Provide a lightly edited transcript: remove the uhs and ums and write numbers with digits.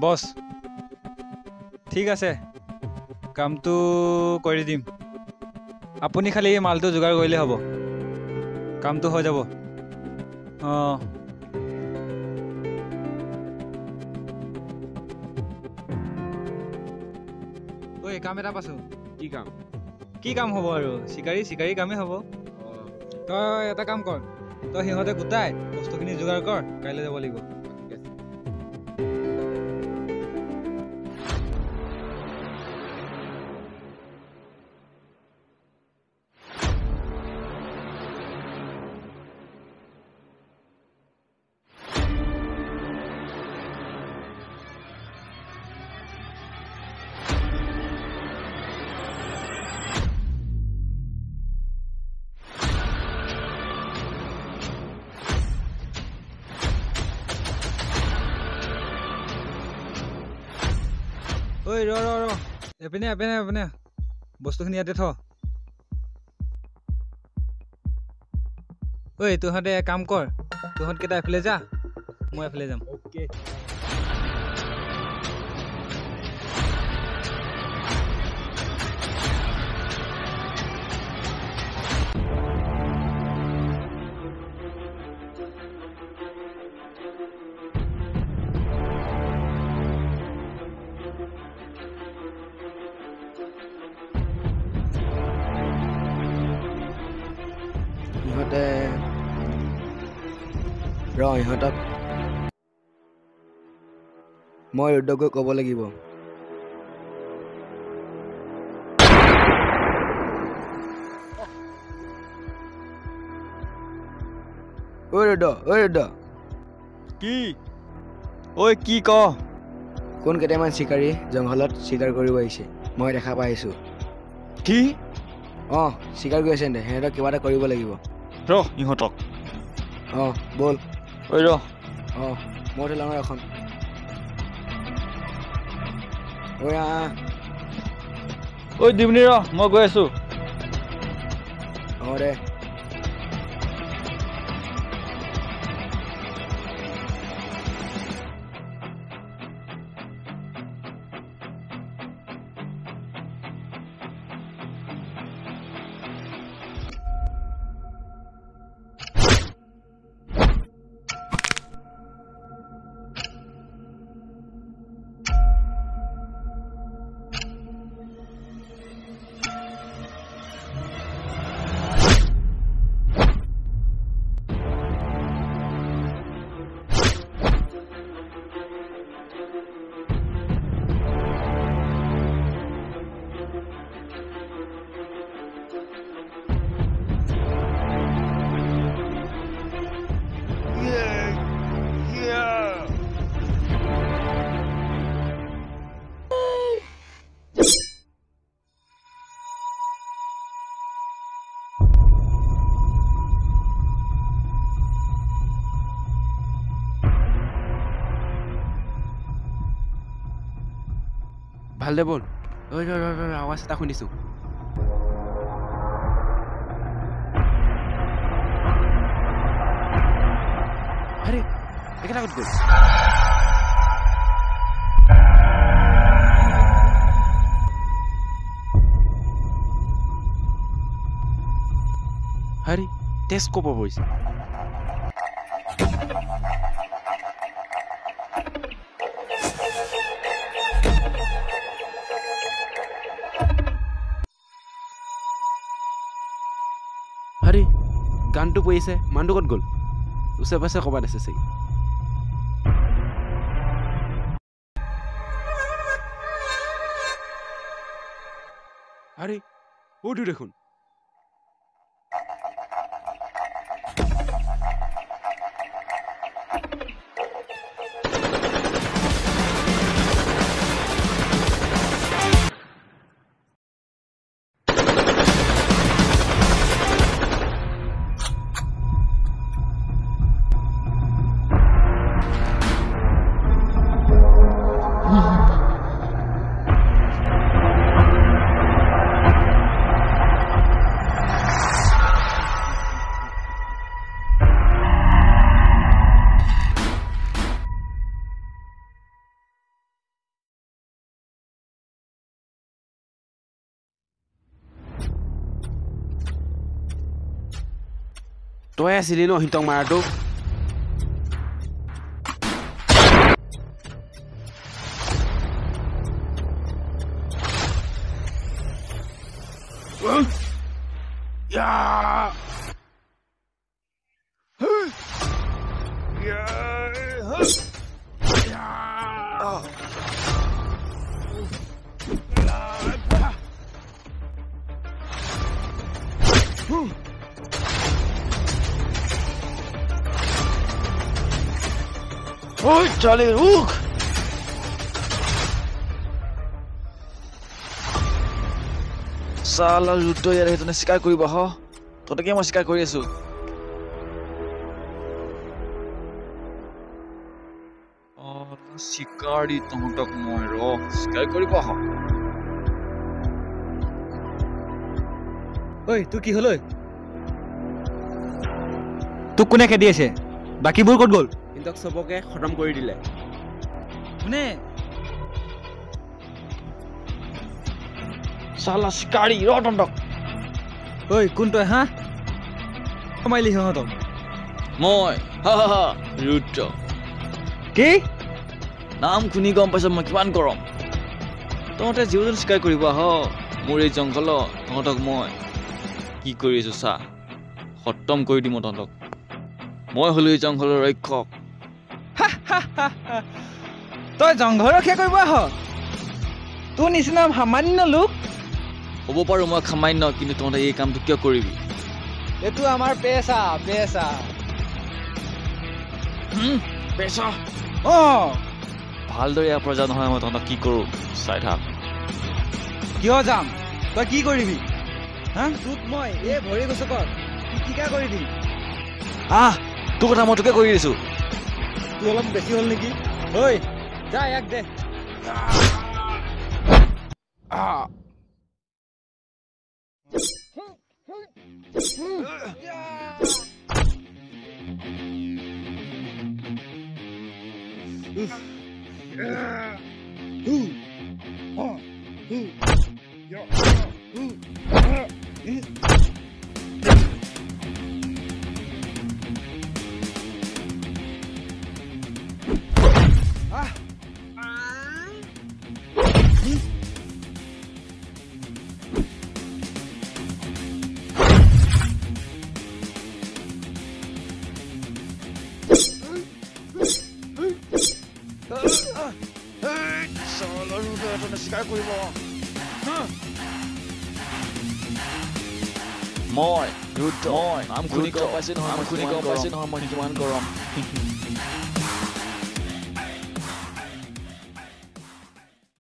বস ঠিক আছে কামটো কৰি দিম আপুনি খালি মালটো যোগাৰ কৰিলে হ'ব কামটো হৈ যাব ঐ কাম এটা পাইছো কি কাম হ'ব আৰু চিকাৰী কামেই হ'ব তই এটা কাম কৰ তই সিহঁতে গোটাই বস্তুখিনি যোগাৰ কৰ কাইলৈ যাব লাগিব ঐ ৰ এপিনে বস্তুখিনি ইয়াতে থ ঐ তহঁতে কাম কৰ তহঁতকেইটা এফালে যা মই এফালে যাম অ'কে ইহঁতক মই ৰুদ্ৰক ক'ব লাগিব ৰুদ্ৰ কি ঐ কি ক কোন কেইটামান চিকাৰী জংঘলত চিকাৰ কৰিব আহিছে মই দেখা পাইছোঁ কি চিকাৰ কৰি আছে নে সিহঁতক কিবা এটা কৰিব লাগিব ৰ ইহঁতক বল ঐ ৰ মই উঠিলাম এখন ঐ দিমনি ৰ মই গৈ আছো দে ভাল দে বল আৱাজ এটা শুনিছো আৰে একেটা ক'ত গ'ল আৰে তেজ ক'ব বহিছে আরে গানটো পইছে মানটো কত গল ওচে পাছে কবাত আছে চাই আরে ওডু দেখুন তই আছিলি ন সিহঁতক মাৰাটো Oi, Charlie, look! Salah luto ya itu nasi kari bah. Tadi kita masih kari itu. Oh, nasi kari tomato kemana? Kari bah. ঐ তোৰ কি হ'ল ঐ তোক কোনে খেদি আছে বাকীবোৰ ক'ত গ'ল সিহঁতক চবকে খতম কৰি দিলে কোনে Salah sekali, rodon dok. ঐ কোন তই হা কমাইলি সিহঁতক Moi, hahaha, luto. কি নাম শুনি গম পাইছ মই কিমান গৰম তহঁতে জীৱ-জন্তু চিকাৰ কৰিব আহ মোৰ এই জংঘল তহঁতক মই কি কৰি আছো চা খতম কৰি দিম তহঁতক মই হলো এই জংঘলৰ ৰক্ষক তই জংঘল ৰক্ষা কৰিব আহ তোৰ নিচিনা সামান্য লোক হ'ব পাৰো মই সামান্য কিন্তু তহঁতে এই কামটো কিয় কৰিবি এইটো আমাৰ পেছা পেছা অঁ ভালদৰে ইয়াৰ পৰা যা নহয় মই তহঁতক কি কৰোঁ চাই থাক কিয় যাম তই কি কৰিবি হা তোক মই এই ভৰি গছকত পিটিকা কৰি দিম আহ তোৰ কথা মই তোকে কৰি দিছো তোৰ অলপ বেছি হ'ল নেকি ঐ যা ইয়াক দে মই নাম শুনি গম পাইছে নহয় মই কিমান গৰম